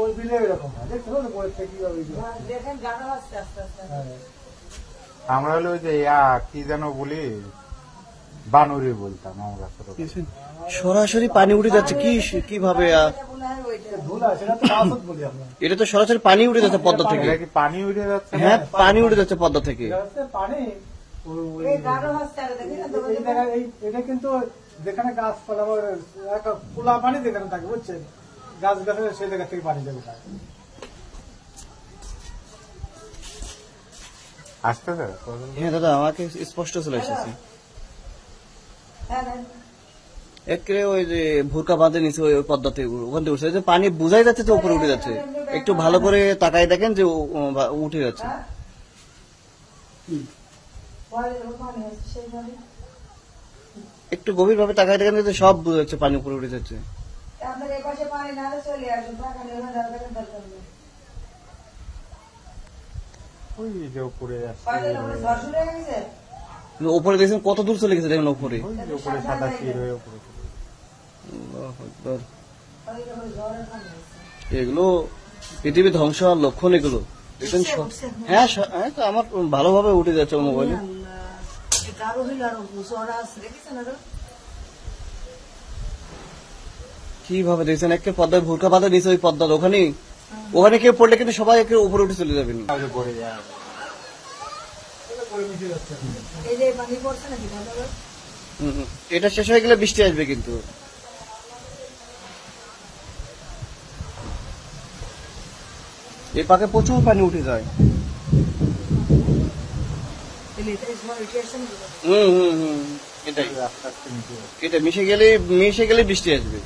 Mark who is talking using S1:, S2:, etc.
S1: ওই বিলে এরকম হয়, দেখছো না বইয়ের থেকে কিভাবে
S2: দেখেন গাঢ় হচ্ছে আস্তে আস্তে।
S3: আমরা হলো ওই যে কি যেন বলি, বানুরি বলতাম আমরা ছোট।
S4: সরাসরি পানি উঠে যাচ্ছে কিভাবে?
S1: ধুলা, সেটা তো রাজত বলি আমরা।
S4: এটা তো সরাসরি পানি উঠে যাচ্ছে পদ্মা থেকে।
S3: এটা কি পানি উঠে যাচ্ছে?
S4: হ্যাঁ, পানি উঠে যাচ্ছে পদ্মা থেকে।
S1: এটা হচ্ছে পানি
S2: এই গাঢ় হচ্ছে আর দেখেন না
S1: এই জায়গায় এটা কিন্তু যেখানে গাছপালা একটা খোলা পানি যেখানে থাকে বুঝছেন, গাছ গাছের সেই জায়গা থেকে পানি যাবে।
S3: আসতেছে?
S4: হ্যাঁ দাদা, আমাকে স্পষ্ট চলে এসেছে। একে ওই যে ভুরকা বাঁধে নিচে ওই পদ্মাতে ওখান থেকে উঠছে, যে পানি বোঝাই যাচ্ছে যে উপরে উঠে যাচ্ছে। একটু ভালো করে তাকাই দেখেন যে উঠে যাচ্ছে। একটু গভীর ভাবে তাকাই দেখেন যে সব বোঝা যাচ্ছে পানি উপরে উঠে যাচ্ছে।
S2: আপনার এই পাশে পানি না চলে আসুন, টাকা নিয়ে দরকার নেই।
S3: ওই যে উপরে যাচ্ছে,
S4: উপরে দেখছেন কত দূর চলে গেছে, দেখেন উপরে।
S3: ওই যে উপরে সাদা তীর হয়ে উপরে চলে গেছে।
S4: আল্লাহু আকবার। এগুলো পৃথিবী ধ্বংস হওয়ার লক্ষণ এগুলো। দেখবেন হ্যাঁ হ্যাঁ, তো আমার ভালোভাবে উঠে যাচ্ছে মোবাইলে। কিভাবে দেখছেন, একে পদ্মায় ভুরকা বাঁধা দিয়েছে ওই পদ্মার ওখানে কেউ পড়লে কিন্তু সবাই একে উপরে উঠে চলে যাবেন।
S3: পড়ে যায়।
S4: এটা শেষ হয়ে গেলে বৃষ্টি আসবে কিন্তু। এই পাকে প্রচুর পানি উঠে যায়। এটাই, এটা মিশে গেলে বৃষ্টি আসবে।